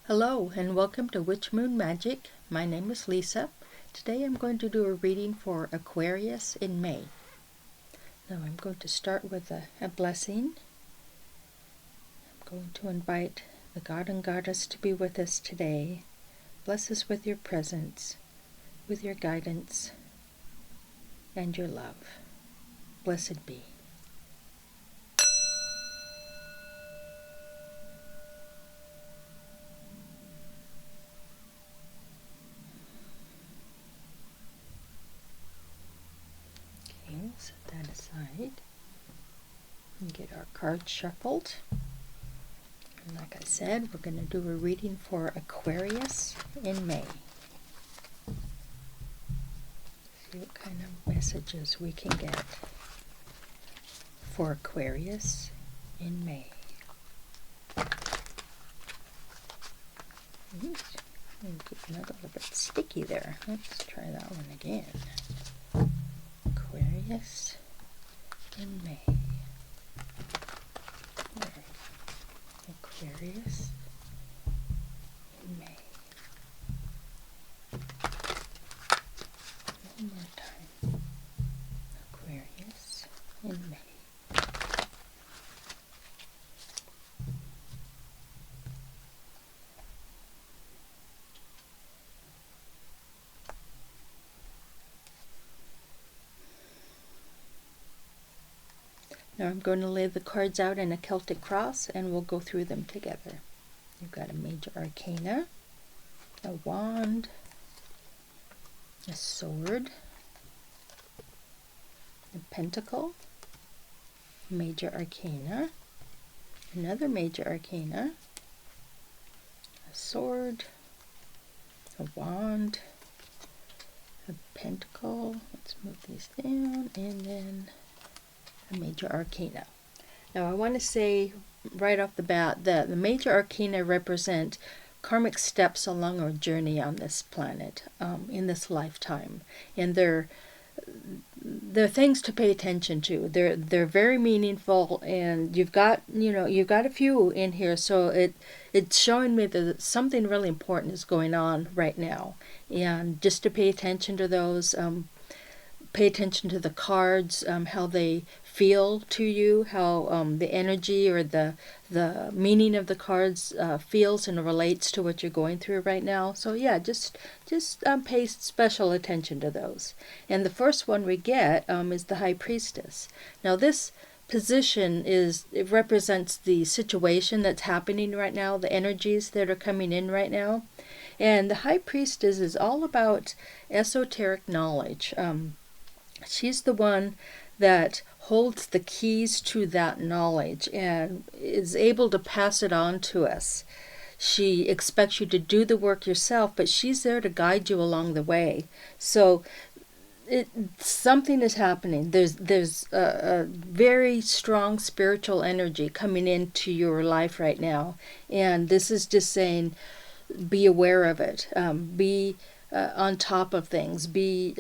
Hello and welcome to Witch Moon Magic. My name is Lisa. Today I'm going to do a reading for Aquarius in May. Now I'm going to start with a blessing. I'm going to invite the God and Goddess to be with us today. Bless us with your presence, with your guidance, and your love. Blessed be. Okay, we'll set that aside and get our cards shuffled. And like I said, we're going to do a reading for Aquarius in May. See what kind of messages we can get for Aquarius in May. Oops, getting a little bit sticky there. Let's try that one again. Aquarius in May. There. Aquarius in May. One more time. Aquarius in May. Now I'm going to lay the cards out in a Celtic cross and we'll go through them together. You've got a major arcana, a wand, a sword, a pentacle, major arcana, another major arcana, a sword, a wand, a pentacle. Let's move these down, and then a major arcana. Now I want to say right off the bat that the major arcana represent karmic steps along our journey on this planet, in this lifetime, and they're things to pay attention to. They're very meaningful, and you've got a few in here, so it's showing me that something really important is going on right now, and just to pay attention to those. Pay attention to the cards, how they feel to you, how the energy or the meaning of the cards feels and relates to what you're going through right now. So yeah, just pay special attention to those. And the first one we get is the High Priestess. Now this position it represents the situation that's happening right now, the energies that are coming in right now. And the High Priestess is all about esoteric knowledge. She's the one that holds the keys to that knowledge and is able to pass it on to us. She expects you to do the work yourself, but she's there to guide you along the way. So something is happening. There's a very strong spiritual energy coming into your life right now, and this is just saying, be aware of it. Be on top of things. Be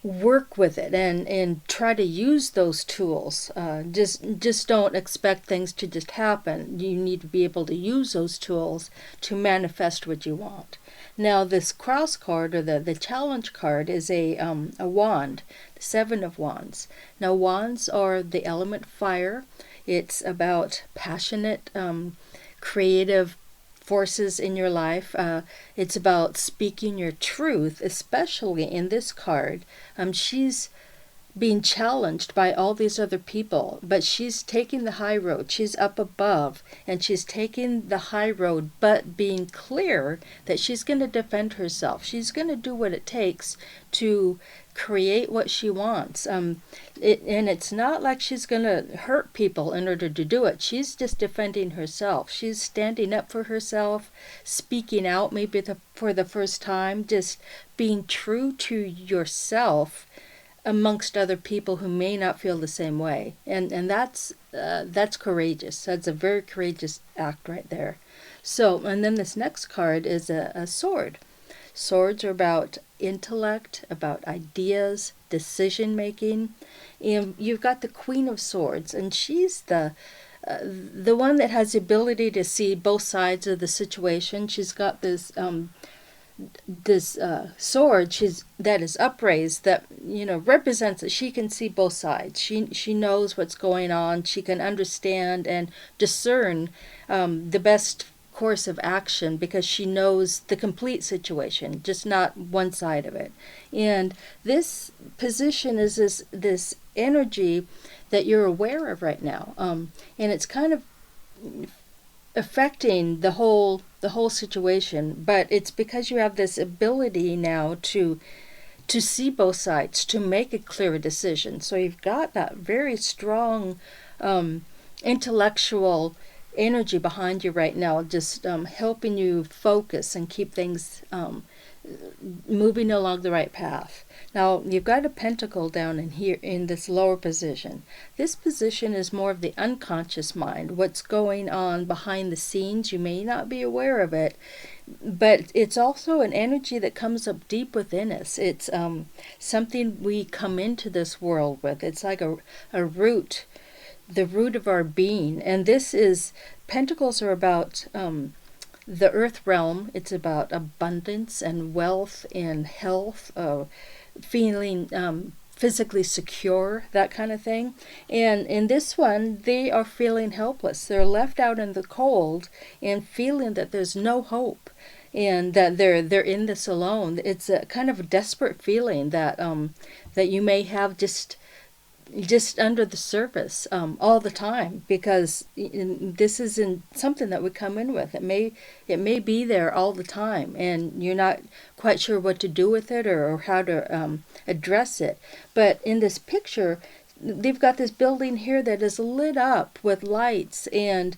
work with it and try to use those tools. Just don't expect things to just happen. You need to be able to use those tools to manifest what you want. Now this cross card, or the challenge card, is a wand, the Seven of Wands. Now wands are the element fire. It's about passionate, creative forces in your life. It's about speaking your truth, especially in this card. She's being challenged by all these other people, but she's taking the high road. She's up above, and she's taking the high road, but being clear that she's going to defend herself. She's going to do what it takes to create what she wants. And it's not like she's going to hurt people in order to do it. She's just defending herself. She's standing up for herself, speaking out maybe for the first time, just being true to yourself amongst other people who may not feel the same way. And that's courageous. That's a very courageous act right there. So, and then this next card is a sword. Swords are about intellect, about ideas, decision making. And you've got the Queen of Swords, and she's the the one that has the ability to see both sides of the situation. She's got this sword that is upraised, that represents that she can see both sides. She knows what's going on. She can understand and discern the best course of action, because she knows the complete situation, just not one side of it. And this position is this energy that you're aware of right now, and it's kind of affecting the whole situation, but it's because you have this ability now to see both sides, to make a clear decision. So you've got that very strong intellectual energy behind you right now, just helping you focus and keep things moving along the right path. Now, you've got a pentacle down in here in this lower position. This position is more of the unconscious mind, what's going on behind the scenes. You may not be aware of it, but it's also an energy that comes up deep within us. It's something we come into this world with. It's like a root, the root of our being. And pentacles are about the earth realm. It's about abundance and wealth and health, feeling physically secure, that kind of thing. And in this one, they are feeling helpless. They're left out in the cold and feeling that there's no hope, and that they're in this alone. It's a kind of a desperate feeling that you may have just under the surface all the time, because this isn't something that we come in with. It may be there all the time, and you're not quite sure what to do with it, or how to address it. But in this picture, they've got this building here that is lit up with lights, and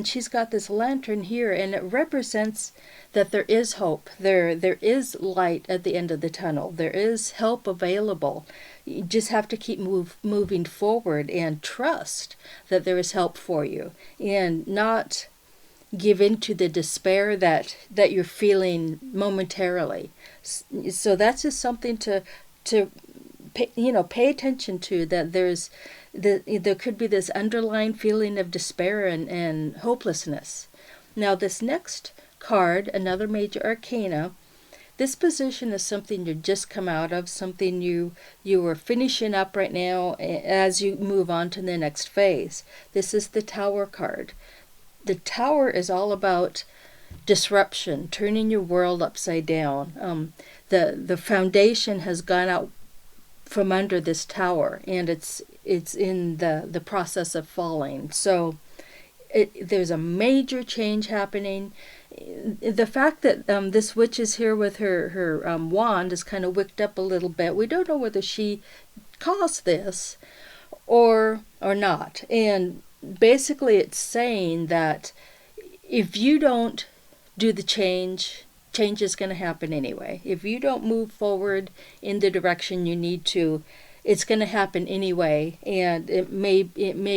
she's got this lantern here, and it represents that there is hope. There is light at the end of the tunnel. There is help available. You just have to keep moving forward and trust that there is help for you, and not give in to the despair that you're feeling momentarily. So that's just something to pay attention to, that there could be this underlying feeling of despair and hopelessness. Now, this next card, another major arcana, this position is something you just come out of, something you are finishing up right now as you move on to the next phase. This is the Tower card. The Tower is all about disruption, turning your world upside down. The foundation has gone out from under this tower, and it's in the process of falling. So there's a major change happening. The fact that this witch is here with her wand is kind of wicked up a little bit. We don't know whether she caused this or not. And basically it's saying that if you don't do the change is going to happen anyway. If you don't move forward in the direction you need to, it's going to happen anyway, and it may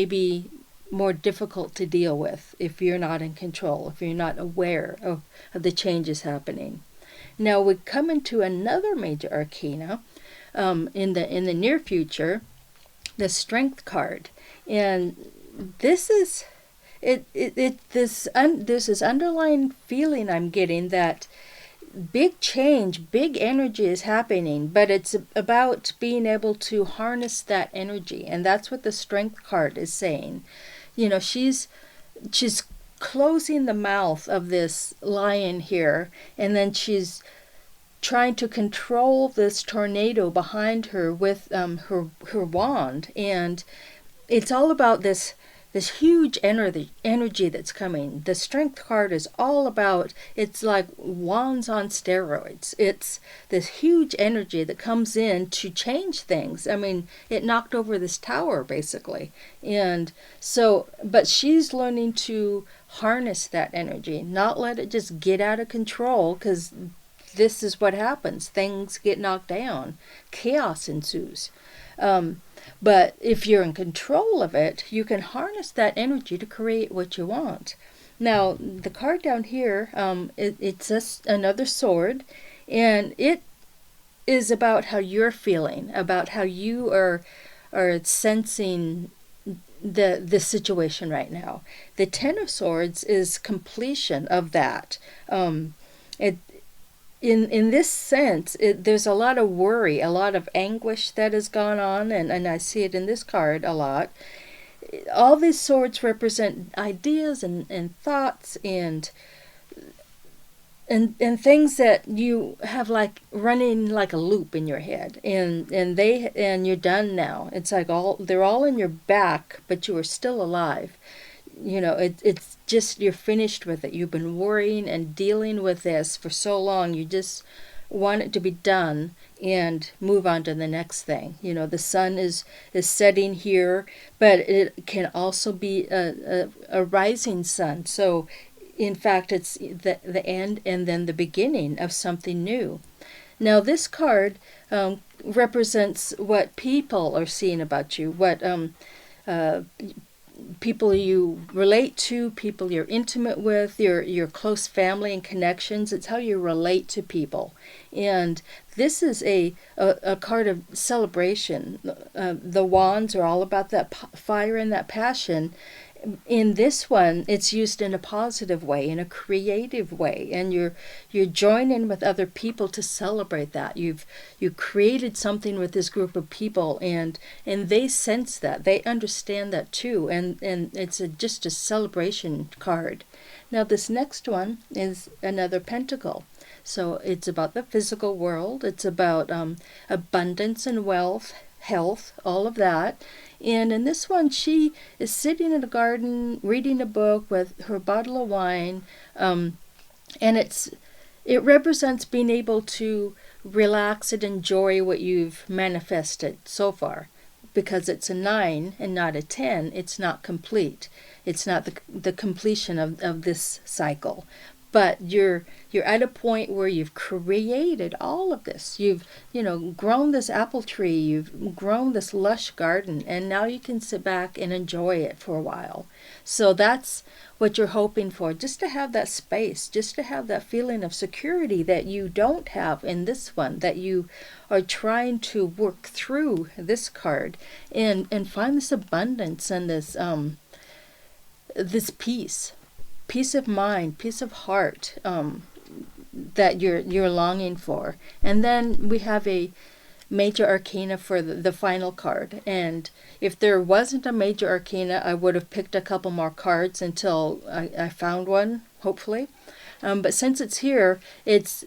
be more difficult to deal with if you're not in control, if you're not aware of the changes happening. Now we come into another major arcana in the near future, the Strength card, and this is there's this underlying feeling I'm getting that big change, big energy is happening, but it's about being able to harness that energy, and that's what the Strength card is saying. She's closing the mouth of this lion here, and then she's trying to control this tornado behind her with her wand, and it's all about this huge energy that's coming. The Strength card is all about, it's like wands on steroids. It's this huge energy that comes in to change things. I mean, it knocked over this tower, basically. And so, but she's learning to harness that energy, not let it just get out of control, because this is what happens. Things get knocked down. Chaos ensues. But if you're in control of it, you can harness that energy to create what you want. Now, the card down here, it's just another sword, and it is about how you're feeling, about how you are sensing the situation right now. The Ten of Swords is completion of that. It in this sense, there's a lot of worry, a lot of anguish that has gone on, and I see it in this card a lot. All these swords represent ideas and thoughts and things that you have like running like a loop in your head, and you're done now. It's like they're all in your back, but you are still alive. It's just you're finished with it. You've been worrying and dealing with this for so long. You just want it to be done and move on to the next thing. The sun is setting here, but it can also be a rising sun. So in fact, it's the end and then the beginning of something new. Now, this card represents what people are seeing about you, what people you relate to, people you're intimate with, your close family and connections. It's how you relate to people. And this is a card of celebration. The wands are all about that fire and that passion. In this one, it's used in a positive way, in a creative way, and you're joining with other people to celebrate that. You created something with this group of people, and they sense that, they understand that too, and it's just a celebration card. Now this next one is another pentacle. So it's about the physical world. It's about abundance and wealth, health, all of that. And in this one, she is sitting in a garden, reading a book with her bottle of wine, and it represents being able to relax and enjoy what you've manifested so far. Because it's a 9 and not a 10, it's not complete. It's not the completion of this cycle. But you're at a point where you've created all of this. You've grown this apple tree. You've grown this lush garden, and now you can sit back and enjoy it for a while. So that's what you're hoping for, just to have that space, just to have that feeling of security that you don't have in this one, that you are trying to work through this card and find this abundance and this peace of mind, peace of heart, that you're longing for. And then we have a major arcana for the final card. And if there wasn't a major arcana, I would have picked a couple more cards until I found one, hopefully. But since it's here, this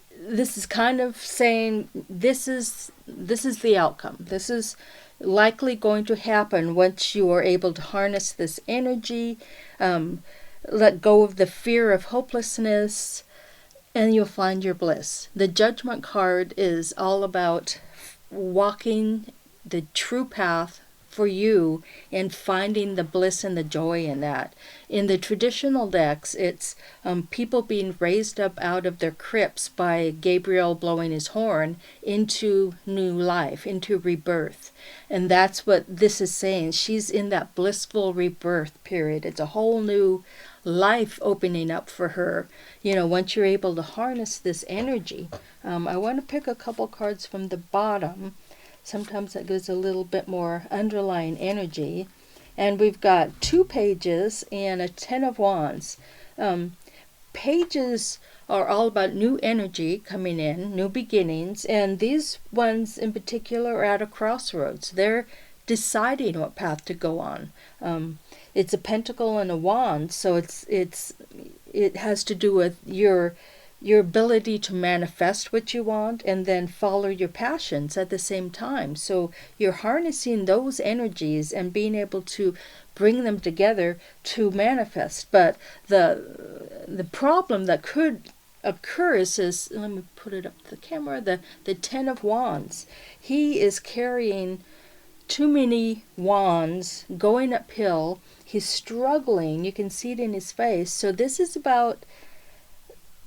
is kind of saying this is the outcome. This is likely going to happen once you are able to harness this energy, let go of the fear of hopelessness, and you'll find your bliss. The Judgment card is all about walking the true path for you and finding the bliss and the joy in that. In the traditional decks, it's people being raised up out of their crypts by Gabriel blowing his horn into new life, into rebirth. And that's what this is saying. She's in that blissful rebirth period. It's a whole new life opening up for her, once you're able to harness this energy. I want to pick a couple cards from the bottom. Sometimes that gives a little bit more underlying energy. And we've got 2 pages and a 10 of wands. Pages are all about new energy coming in, new beginnings, and these ones in particular are at a crossroads. They're deciding what path to go on. It's a pentacle and a wand, so it has to do with your ability to manifest what you want and then follow your passions at the same time. So you're harnessing those energies and being able to bring them together to manifest. But the problem that could occur is, let me put it up to the camera, the 10 of wands. He is carrying too many wands, going uphill. He's struggling. You can see it in his face. So this is about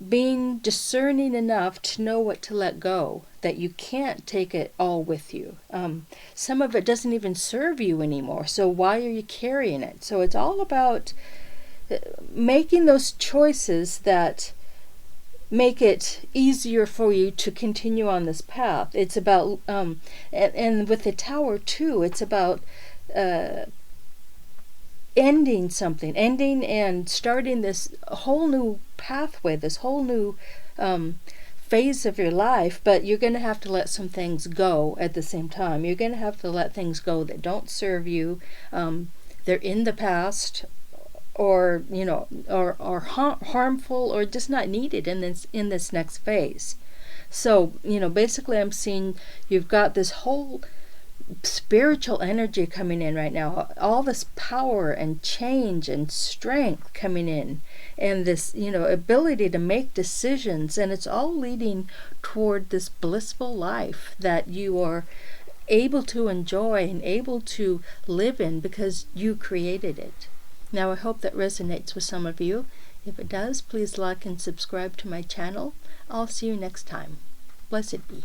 being discerning enough to know what to let go, that you can't take it all with you. Some of it doesn't even serve you anymore, so why are you carrying it? So it's all about making those choices that make it easier for you to continue on this path. It's about, and with the Tower too, it's about ending something, ending and starting this whole new pathway, this whole new phase of your life, but you're going to have to let some things go at the same time. You're going to have to let things go that don't serve you. They're in the past, or or harmful, or just not needed in this next phase. So basically I'm seeing you've got this whole spiritual energy coming in right now, all this power and change and strength coming in, and this ability to make decisions, and it's all leading toward this blissful life that you are able to enjoy and able to live in because you created it. Now I hope that resonates with some of you. If it does, please like and subscribe to my channel. I'll see you next time. Blessed be.